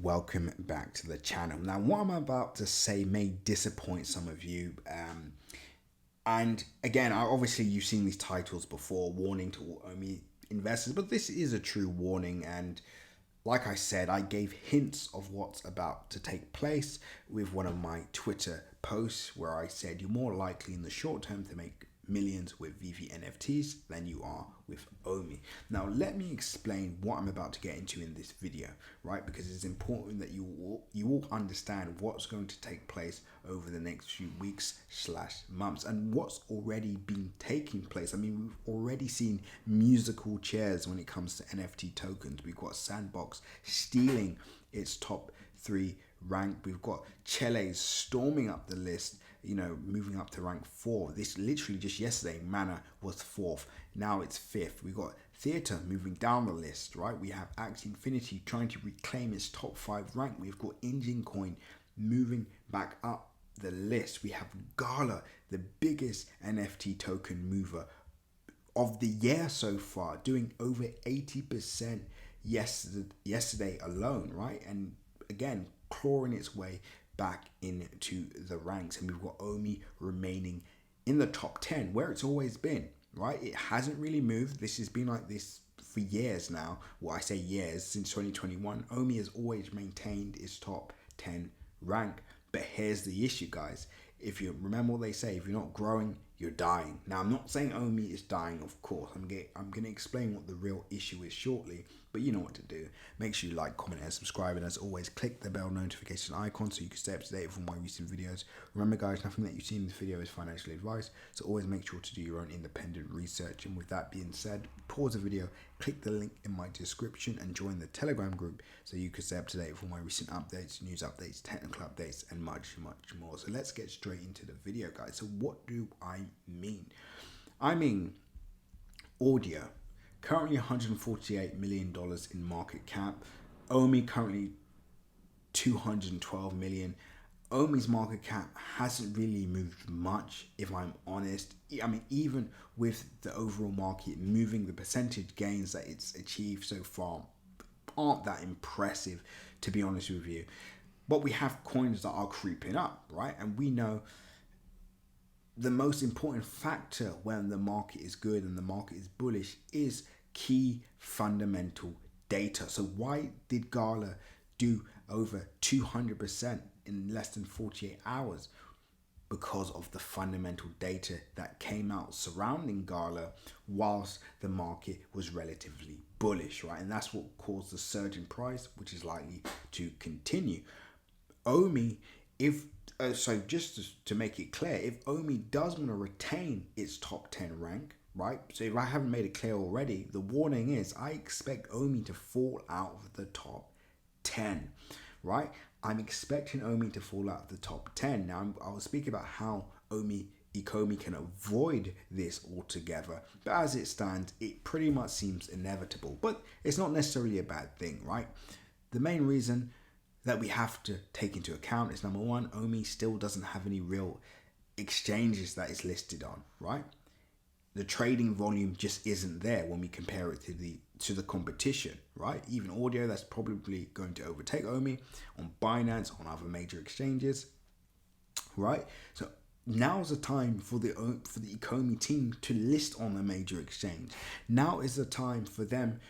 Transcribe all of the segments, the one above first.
Welcome back to the channel. Now, what I'm about to say may disappoint some of you. And again, obviously you've seen these titles before, warning to all OMI investors, but this is a true warning. And like I said, I gave hints of what's about to take place with one of my Twitter posts where I said you're more likely in the short term to make millions with VEVE NFTs than you are with OMI. Now, let me explain what I'm about to get into in this video, right? Because it's important that you all understand what's going to take place over the next few weeks / months and what's already been taking place. I mean, we've already seen musical chairs when it comes to NFT tokens. We've got Sandbox stealing its top 3 rank. We've got Chele storming up the list, moving up to rank 4. This literally just yesterday, Mana was 4th. Now it's 5th. We got Theatre moving down the list, right? We have Axie Infinity trying to reclaim its top 5 rank. We've got Engine Coin moving back up the list. We have Gala, the biggest NFT token mover of the year so far, doing over 80% yesterday alone, right? And again, clawing its way back into the ranks. And we've got OMI remaining in the top 10 where it's always been, right? It hasn't really moved. This has been like this for years now. Well, I say years, since 2021. OMI has always maintained its top 10 rank. But here's the issue, guys. If you remember what they say, if you're not growing, you're dying. Now, I'm not saying OMI is dying, of course. I'm going to explain what the real issue is shortly, but you know what to do. Make sure you like, comment, and subscribe. And as always, click the bell notification icon so you can stay up to date with all my recent videos. Remember, guys, nothing that you see in this video is financial advice, so always make sure to do your own independent research. And with that being said, pause the video, click the link in my description, and join the Telegram group so you can stay up to date with all my recent updates, news updates, technical updates, and much, much more. So let's get straight into the video, guys. So what do I mean? I mean audio. Currently $148 million in market cap. OMI currently 212 million. OMI's market cap hasn't really moved much, if I'm honest. I mean, even with the overall market moving, the percentage gains that it's achieved so far aren't that impressive, to be honest with you. But we have coins that are creeping up, right? And we know the most important factor when the market is good and the market is bullish is key fundamental data. So why did Gala do over 200% in less than 48 hours? Because of the fundamental data that came out surrounding Gala whilst the market was relatively bullish, right? And that's what caused the surge in price, which is likely to continue. OMI, so just to make it clear, if OMI does want to retain its top 10 rank, right? So if I haven't made it clear already, the warning is I expect OMI to fall out of the top 10, right? I'm expecting OMI to fall out of the top 10. Now, I'll speak about how Ecomi can avoid this altogether. But as it stands, it pretty much seems inevitable. But it's not necessarily a bad thing, right? The main reason that we have to take into account is, number one, OMI still doesn't have any real exchanges that it's listed on, right? The trading volume just isn't there when we compare it to the competition, right? Even audio, that's probably going to overtake OMI on Binance, on other major exchanges, right? So now's the time for the Ecomi team to list on a major exchange. Now is the time for them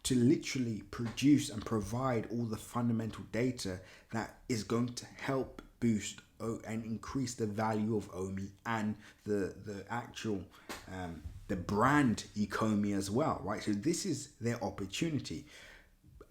to literally produce and provide all the fundamental data that is going to help boost and increase the value of OMI and the actual the brand Ecomi as well, right? So this is their opportunity.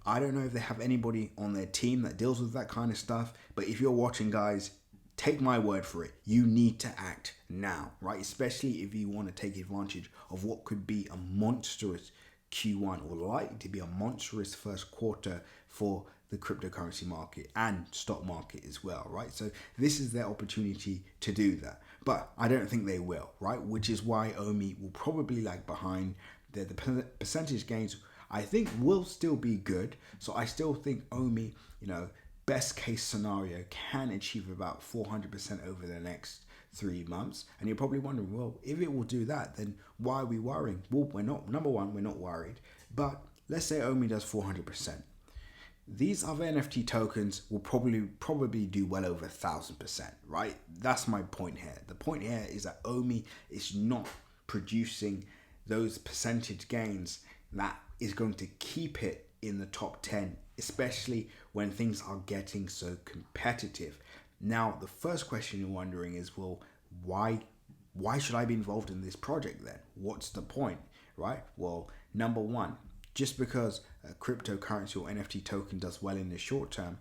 I don't know if they have anybody on their team that deals with that kind of stuff, but if you're watching, guys, take my word for it. You need to act now, right? Especially if you want to take advantage of what could be a monstrous Q1 or likely to be a monstrous first quarter for the cryptocurrency market and stock market as well, right? So this is their opportunity to do that, but I don't think they will, right? Which is why OMI will probably lag behind. The percentage gains, I think, will still be good. So I still think OMI, best case scenario, can achieve about 400% over the next 3 months. And you're probably wondering, well, if it will do that, then why are we worrying? Well, we're not. Number one, we're not worried. But let's say OMI does 400%. these other NFT tokens will probably do well over 1,000%, right? That's my point here. The point here is that Omi is not producing those percentage gains that is going to keep it in the top 10, especially when things are getting so competitive. Now, the first question you're wondering is, well, why should I be involved in this project then? What's the point, right? Well, number one, just because a cryptocurrency or NFT token does well in the short term,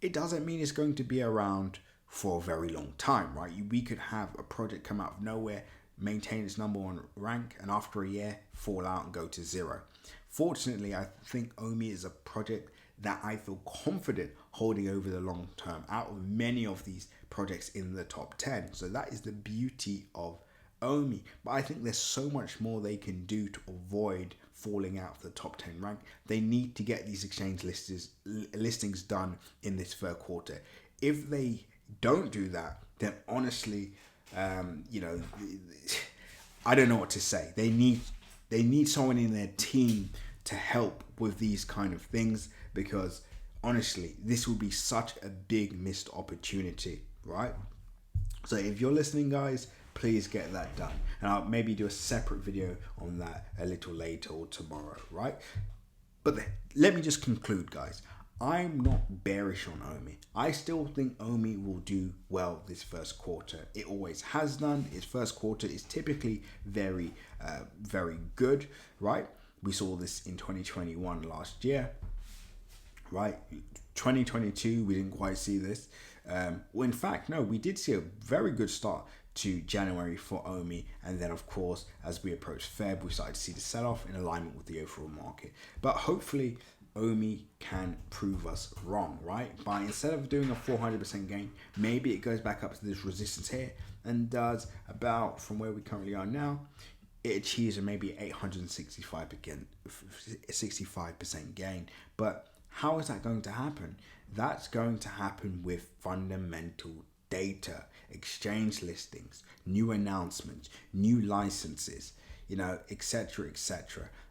it doesn't mean it's going to be around for a very long time, right? We could have a project come out of nowhere, maintain its number one rank, and after a year fall out and go to zero. Fortunately, I think Omi is a project that I feel confident holding over the long term out of many of these projects in the top 10. So that is the beauty of Omi. But I think there's so much more they can do to avoid falling out of the top 10 rank. They need to get these exchange listings done in this third quarter. If they don't do that, then honestly, I don't know what to say. They need someone in their team to help with these kind of things, because honestly, this will be such a big missed opportunity, right? So if you're listening, guys, please get that done. And I'll maybe do a separate video on that a little later or tomorrow, right? But let me just conclude, guys. I'm not bearish on Omi. I still think Omi will do well this first quarter. It always has done. Its first quarter is typically very, very good, right? We saw this in 2021 last year, right? 2022, we didn't quite see this. Well, in fact, no, we did see a very good start to January for Omi, and then of course, as we approached Feb, we started to see the sell-off in alignment with the overall market. But hopefully, Omi can prove us wrong, right? By instead of doing a 400% gain, maybe it goes back up to this resistance here and does about, from where we currently are now, it achieves a maybe 65% gain. But how is that going to happen? That's going to happen with fundamental data, exchange listings, new announcements, new licenses, etc.,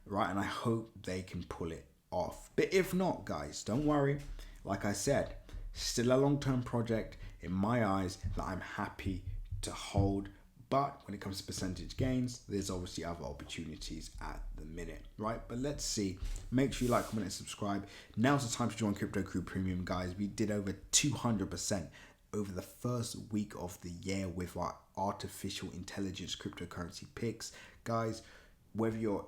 right? And I hope they can pull it off. But if not, guys, don't worry. Like I said, still a long-term project in my eyes that I'm happy to hold. But when it comes to percentage gains, there's obviously other opportunities at the minute, right? But let's see. Make sure you like, comment, and subscribe. Now's the time to join Crypto Crew Premium, guys. We did over 200% over the first week of the year with our artificial intelligence cryptocurrency picks. Guys, whether you're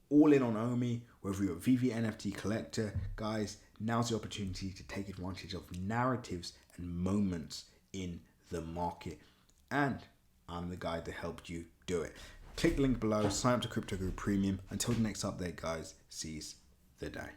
all in on Omi, whether you're a VEVE NFT collector, guys, now's the opportunity to take advantage of narratives and moments in the market. And I'm the guy that helped you do it. Click the link below, sign up to Crypto Group Premium. Until the next update, guys, seize the day.